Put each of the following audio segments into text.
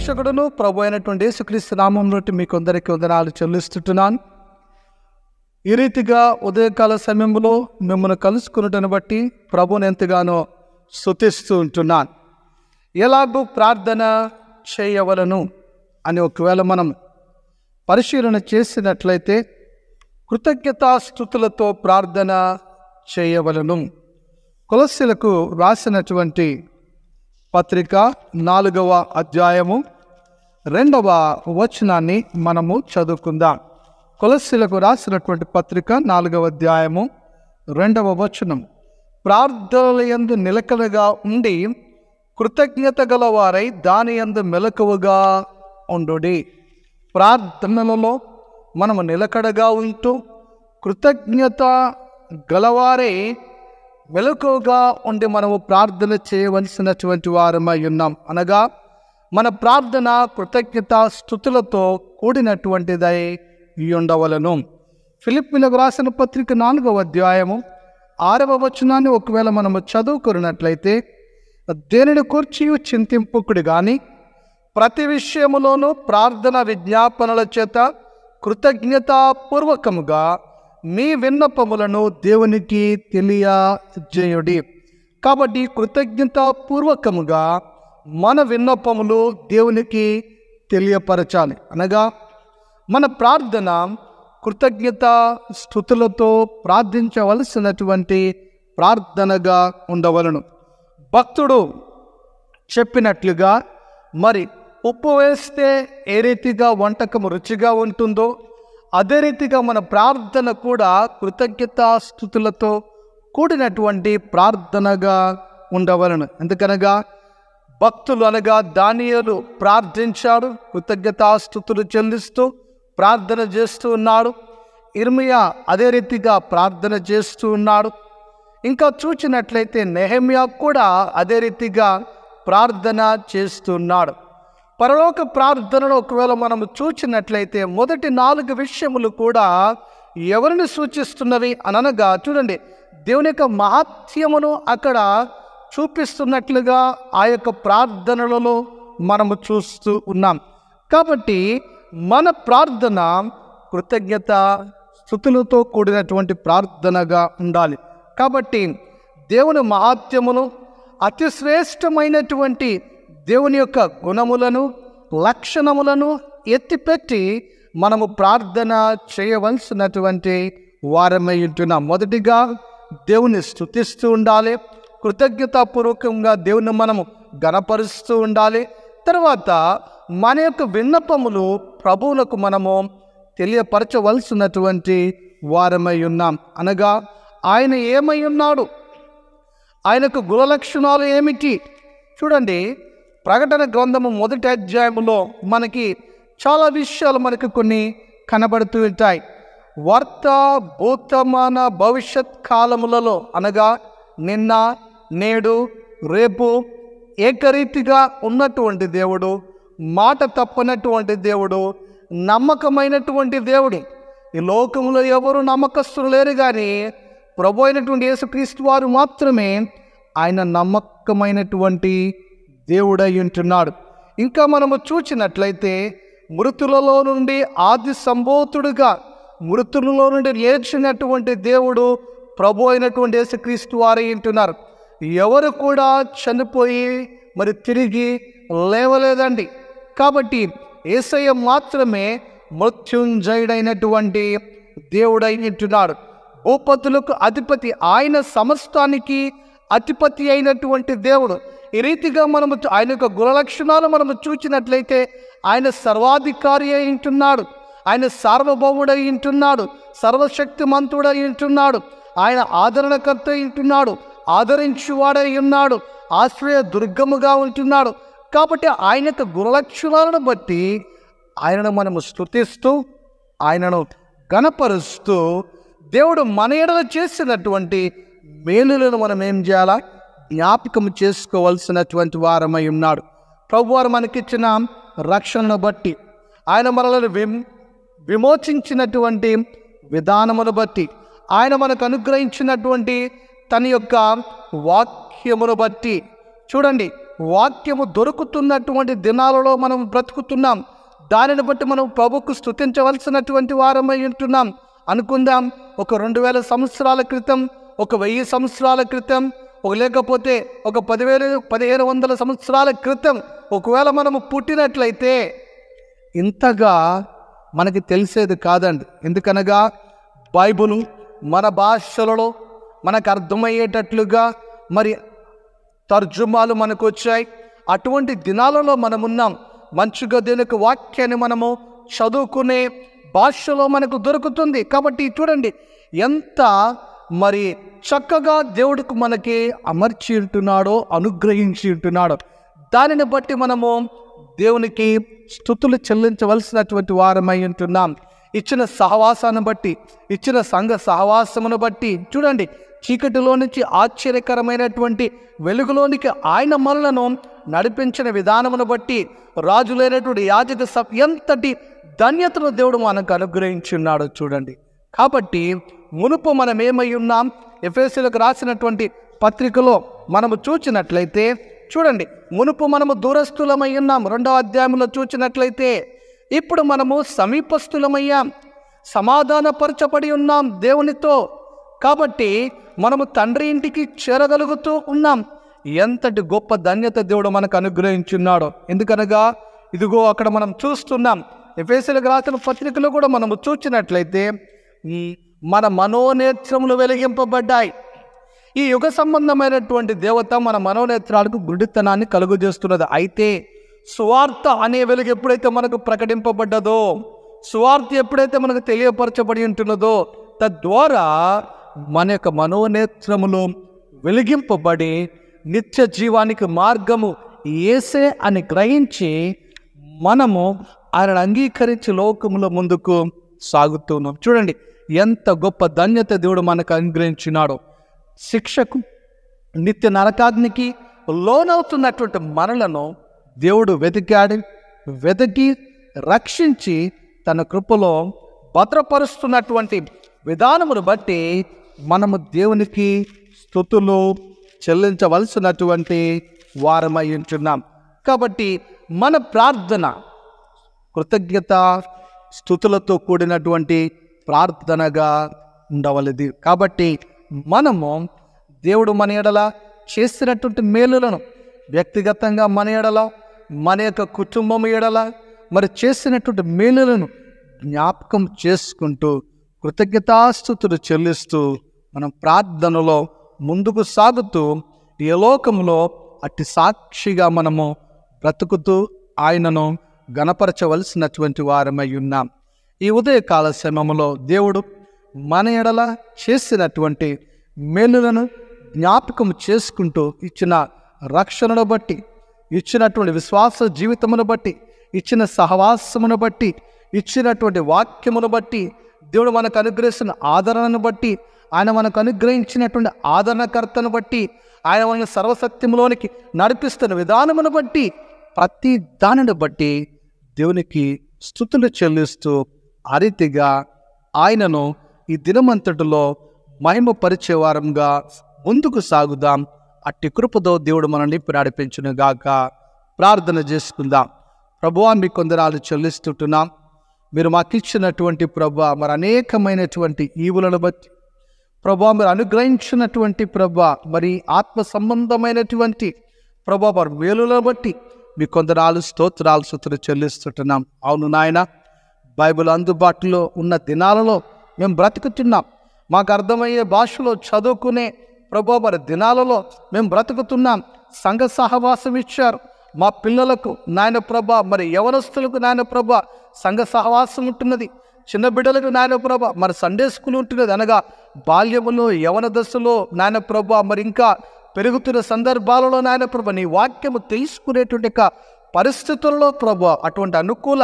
రక్షకుడును ప్రభు అయినటువంటి యేసుక్రీస్తు నామంలో మీకు అందరికీ వందనాలు చెల్లిస్తున్నాను. ఈ రీతిగా ఉదయకాల సమయంలో మిమ్మల్ని కలుసుకున్నటను బట్టి ప్రభుని ఎంతగానో స్తుతిస్తూ ఉంటున్నాను. ఎలాగూ ప్రార్థన చేయవలను అని ఒకవేళ మనం పరిశీలన చేసినట్లయితే కృతజ్ఞతాస్తుతులతో ప్రార్థన చేయవలను. కొలస్సీలకు రాసినటువంటి పత్రిక 4వ అధ్యాయము 2వ వచనాన్ని మనము చదువుకుందాం. కొలస్సీలకు రాసినటువంటి పత్రిక 4వ అధ్యాయము 2వ వచనం. ప్రార్థనలయందు నిలకడగా ఉండి కృతజ్ఞత గలవారై దాని యందు మెలకువగా ఉండుడి. ప్రార్థనలలో మనము నిలకడగా ఉంటూ కృతజ్ఞత గలవారే మెలకువగా ఉండి మనము ప్రార్థన చేయవలసినటువంటి వారమై ఉన్నాం. అనగా మన ప్రార్థన కృతజ్ఞత స్తుతులతో కూడినటువంటిదై ఉండవలను. ఫిలిప్పీలకు రాసిన పత్రిక 4వ అధ్యాయము 6వ వచనాన్ని ఒకవేళ మనము చదువుకున్నట్లయితే, దేనిని కూర్చి చింతింపుకుడు గాని ప్రతి విషయములోనూ ప్రార్థన విజ్ఞాపనల చేత కృతజ్ఞతాపూర్వకముగా మీ విన్నపములను దేవునికి తెలియజేయుడి. కాబట్టి కృతజ్ఞతాపూర్వకముగా మన విన్నపములు దేవునికి తెలియపరచాలి. అనగా మన ప్రార్థన కృతజ్ఞత స్తుతులతో ప్రార్థించవలసినటువంటి ప్రార్థనగా ఉండవలను. భక్తుడు చెప్పినట్లుగా మరి ఉప్పు వేస్తే ఏ రీతిగా వంటకం రుచిగా ఉంటుందో అదే రీతిగా మన ప్రార్థన కూడా కృతజ్ఞతాస్తుతులతో కూడినటువంటి ప్రార్థనగా ఉండవలను. ఎందుకనగా భక్తులు అనగా దానియేలు ప్రార్థించాడు, కృతజ్ఞతాస్తుతులు చెల్లిస్తూ ప్రార్థన చేస్తూ ఉన్నాడు. ఇర్మియా అదే రీతిగా ప్రార్థన చేస్తూ ఉన్నాడు. ఇంకా చూచినట్లయితే నెహెమ్యా కూడా అదే రీతిగా ప్రార్థన చేస్తున్నాడు. పరలోక ప్రార్థనలో ఒకవేళ మనము చూచినట్లయితే మొదటి 4 విషయములు కూడా ఎవరిని సూచిస్తున్నవి అనగా, చూడండి, దేవుని యొక్క మహాత్మ్యమును అక్కడ చూపిస్తున్నట్లుగా ఆ యొక్క ప్రార్థనలలో మనము చూస్తూ ఉన్నాం. కాబట్టి మన ప్రార్థన కృతజ్ఞత స్తుతులతో కూడినటువంటి ప్రార్థనగా ఉండాలి. కాబట్టి దేవుని మహాత్మ్యమును, అతి శ్రేష్టమైనటువంటి దేవుని యొక్క గుణములను, లక్షణములను ఎత్తిపెట్టి మనము ప్రార్థన చేయవలసినటువంటి వారమై ఉంటున్నాం. మొదటిగా దేవుని స్తుతిస్తూ ఉండాలి, కృతజ్ఞతాపూర్వకంగా దేవుని మనము గణపరుస్తూ ఉండాలి. తర్వాత మన యొక్క విన్నపములు ప్రభువులకు మనము తెలియపరచవలసినటువంటి వారమై ఉన్నాం. అనగా ఆయన ఏమై ఉన్నాడు, ఆయనకు గుణలక్షణాలు ఏమిటి? చూడండి, ప్రకటన గ్రంథము 1వ అధ్యాయములో మనకి చాలా విషయాలు మనకు కొన్ని కనబడుతూ ఉంటాయి. వర్తమాన భవిష్యత్ కాలములలో అనగా నిన్న, నేడు, రేపు ఏకరీతిగా ఉన్నటువంటి దేవుడు, మాట తప్పనటువంటి దేవుడు, నమ్మకమైనటువంటి దేవుడు. ఈ లోకంలో ఎవరు నమ్మకస్తులు లేరు, కానీ ప్రభు అయినటువంటి యేసుక్రీస్తు వారు మాత్రమే ఆయన నమ్మకమైనటువంటి దేవుడై ఉంటున్నాడు. ఇంకా మనము చూచినట్లయితే మృతులలో నుండి ఆది సంభూతుడుగా మృతులలో నుండి లేచినటువంటి దేవుడు ప్రభు అయినటువంటి యేసుక్రీస్తు వారై ఉంటున్నారు. ఎవరు కూడా చనిపోయి మరి తిరిగి లేవలేదండి. కాబట్టి యేసయ్య మాత్రమే మృత్యుంజయుడైనటువంటి దేవుడై ఉంటున్నాడు. భూపతులకు అధిపతి ఆయన, సమస్తానికి అధిపతి అయినటువంటి దేవుడు. ఈ రీతిగా మనము ఆయన యొక్క గుణలక్షణాలు మనము చూచినట్లయితే ఆయన సర్వాధికారి అయి ఉంటున్నాడు, ఆయన సార్వభౌముడై ఉంటున్నాడు, సర్వశక్తిమంతుడై ఉంటున్నాడు, ఆయన ఆదరణకర్త అయి ఉంటున్నాడు, ఆదరించువాడై ఉన్నాడు, ఆశ్రయ దుర్గముగా ఉంటున్నాడు. కాబట్టి ఆయన యొక్క గుణలక్షణాలను బట్టి ఆయనను మనము స్తుతిస్తూ ఆయనను గణపరుస్తూ దేవుడు మన ఎడల చేసినటువంటి మేలులను మనం ఏం చేయాలా? జ్ఞాపకం చేసుకోవాల్సినటువంటి వారమై ఉన్నాడు. ప్రభువారు మనకిచ్చిన రక్షణను బట్టి, ఆయన మనలను విమోచించినటువంటి విధానమును బట్టి, ఆయన మనకు అనుగ్రహించినటువంటి తన యొక్క వాక్యమును బట్టి, చూడండి, వాక్యము దొరుకుతున్నటువంటి దినాలలో మనం బ్రతుకుతున్నాం. దానిని బట్టి మనం ప్రభువుకు స్తుతించవలసినటువంటి వారమై ఉంటున్నాం. అనుకుందాం, ఒక 2000 సంవత్సరాల క్రితం, ఒక 1000 సంవత్సరాల క్రితం, లేకపోతే ఒక 1500 సంవత్సరాల క్రితం ఒకవేళ మనము పుట్టినట్లయితే ఇంతగా మనకి తెలిసేది కాదండి. ఎందుకనగా బైబిలు మన భాషలలో మనకు అర్థమయ్యేటట్లుగా మరి తర్జుమాలు మనకు వచ్చాయి. అటువంటి దినాలలో మనమున్నాం. మంచిగా దేవుని వాక్యాన్ని మనము చదువుకునే భాషలో మనకు దొరుకుతుంది. కాబట్టి చూడండి ఎంత మరి చక్కగా దేవుడికి మనకి అమర్చి ఉంటున్నాడో, అనుగ్రహించి ఉంటున్నాడో. దానిని బట్టి మనము దేవునికి స్తుతులు చెల్లించవలసినటువంటి వారమై ఉంటున్నాం. ఇచ్చిన సహవాసాన్ని బట్టి, ఇచ్చిన సంఘ సహవాసమును బట్టి చూడండి, చీకటిలో నుంచి ఆశ్చర్యకరమైనటువంటి వెలుగులోనికి ఆయన మనలను నడిపించిన విధానమును బట్టి, రాజులైనటువంటి యాజక ఎంతటి ధన్యతను దేవుడు మనకు అనుగ్రహించి ఉన్నాడో చూడండి. కాబట్టి మునుపు మనం ఏమై ఉన్నాం? ఎఫెసీయులకు రాసినటువంటి పత్రికలో మనము చూచినట్లయితే చూడండి, మునుపు మనము దూరస్థులమై ఉన్నాం. 2వ అధ్యాయంలో చూచినట్లయితే ఇప్పుడు మనము సమీపస్థులమయ్యాం, సమాధానపరచబడి ఉన్నాం దేవునితో. కాబట్టి మనము తండ్రి ఇంటికి చేరగలుగుతూ ఉన్నాం. ఎంతటి గొప్ప ధన్యత దేవుడు మనకు అనుగ్రహించున్నాడో. ఎందుకనగా ఇదిగో అక్కడ మనం చూస్తున్నాం, ఎఫెసీయులకు రాసిన పత్రికలో కూడా మనము చూచినట్లయితే మన మనోనేత్రములు వెలిగింపబడ్డాయి. ఈ యుగ సంబంధమైనటువంటి దేవత మన మనోనేత్రాలకు గుడితనాన్ని కలుగజేస్తున్నది. అయితే సువార్త అనే వెలుగు ఎప్పుడైతే మనకు ప్రకటింపబడ్డదో, సువార్త ఎప్పుడైతే మనకు తెలియపరచబడి ఉంటున్నదో, తద్వారా మన యొక్క మనోనేత్రములు వెలిగింపబడి నిత్య జీవానికి మార్గము యేసే అని గ్రహించి మనము ఆయన అంగీకరించి లోకములో ముందుకు సాగుతున్నాం. చూడండి ఎంత గొప్ప ధన్యత దేవుడు మనకు అనుగ్రహించినాడో. శిక్షకు, నిత్య నరకాగ్నికి లోనవుతున్నటువంటి మనలను దేవుడు వెతికి రక్షించి తన కృపలో భద్రపరుస్తున్నటువంటి విధానమును బట్టి మనము దేవునికి స్తుతులు చెల్లించవలసినటువంటి వారమై ఉంటున్నాం. కాబట్టి మన ప్రార్థన కృతజ్ఞత స్తుతులతో కూడినటువంటి ప్రార్థనగా ఉండవలది. కాబట్టి మనము దేవుడు మన ఎడల చేసినటువంటి మేలులను వ్యక్తిగతంగా మన ఎడల, మన యొక్క కుటుంబం ఎడల మరి చేసినటువంటి మేలులను జ్ఞాపకం చేసుకుంటూ కృతజ్ఞతాస్తుతులు చెల్లిస్తూ మనం ప్రార్థనలో ముందుకు సాగుతూ ఈ లోకంలో అట్టి సాక్షిగా మనము బ్రతుకుతూ ఆయనను గణపరచవలసినటువంటి వారమై ఉన్నాం. ఈ ఉదయకాల సమయంలో దేవుడు మన ఎడల చేసినటువంటి మేలులను జ్ఞాపకం చేసుకుంటూ ఇచ్చిన రక్షణను బట్టి, ఇచ్చినటువంటి విశ్వాస జీవితమును బట్టి, ఇచ్చిన సహవాసమును బట్టి, ఇచ్చినటువంటి వాక్యమును బట్టి, దేవుడు మనకు అనుగ్రహిస్తున్న ఆదరణను బట్టి, ఆయన మనకు అనుగ్రహించినటువంటి ఆదరణకర్తను బట్టి, ఆయన మన సర్వసత్యములోనికి నడిపిస్తున్న విధానమును బట్టి, ప్రతి దానిని బట్టి దేవునికి స్తుతులు చెల్లిస్తూ ఆ రీతిగా ఆయనను ఈ దినమంతటిలో మహిమపరిచే వారంగా ముందుకు సాగుదాం. అట్టి కృపతో దేవుడు మనల్ని నడిపించును గాక. ప్రార్థన చేసుకుందాం. ప్రభువా, మీ కొందరాలు చెల్లిస్తుంటున్నాం. మీరు మాకు ఇచ్చినటువంటి ప్రభువా మరి అనేకమైనటువంటి ఈవులను బట్టి, ప్రభువా మీరు అనుగ్రహించినటువంటి ప్రభువా మరి ఆత్మ సంబంధమైనటువంటి ప్రభువా మరి మేలులను బట్టి మీ కొందరాలు స్తోత్రాలు స్తుతులు చెల్లిస్తుంటున్నాం. అవును నాయన, బైబిల్ అందుబాటులో ఉన్న దినాలలో మేము బ్రతుకుతున్నాం. మాకు అర్థమయ్యే భాషలో చదువుకునే ప్రభువా మరి దినాలలో మేము బ్రతుకుతున్నాం. సంఘ సహవాసం ఇచ్చారు మా పిల్లలకు నాయన ప్రభా, మరి యవనస్తులకు నాయన ప్రభా సంఘ సహవాసం ఉంటున్నది. చిన్న బిడ్డలకు నాయన ప్రభా మరి సండే స్కూల్ ఉంటున్నది. అనగా బాల్యములో, యవన దశలో నాయన ప్రభా మరి ఇంకా పెరుగుతున్న సందర్భాలలో నాయన ప్రభా నీ వాక్యము తెలుసుకునేటువంటి పరిస్థితుల్లో ప్రభా అటువంటి అనుకూల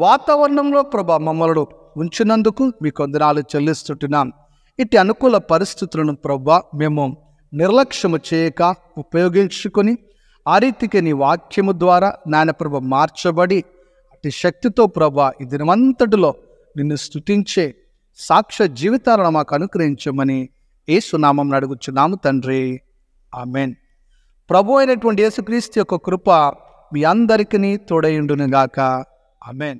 వాతావరణంలో ప్రభా మమ్మల్ని ఉంచినందుకు మీ కొందనాలు చెల్లిస్తుంటున్నాం. ఇటు అనుకూల పరిస్థితులను ప్రభా మేము నిర్లక్ష్యము చేయక ఉపయోగించుకొని ఆ రీతికి నీ వాక్యము ద్వారా నాయన ప్రభ మార్చబడి అటు శక్తితో ప్రభా ఈ దినమంతటిలో నిన్ను స్తుతించే సాక్ష్య జీవితాలను మాకు అనుగ్రహించమని యేసు నామమున అడుగుచున్నాము తండ్రి. ఆమెన్. ప్రభు అయినటువంటి యేసుక్రీస్తు యొక్క కృప మీ అందరికీ తోడయుండునుగాక. ఆమేన్.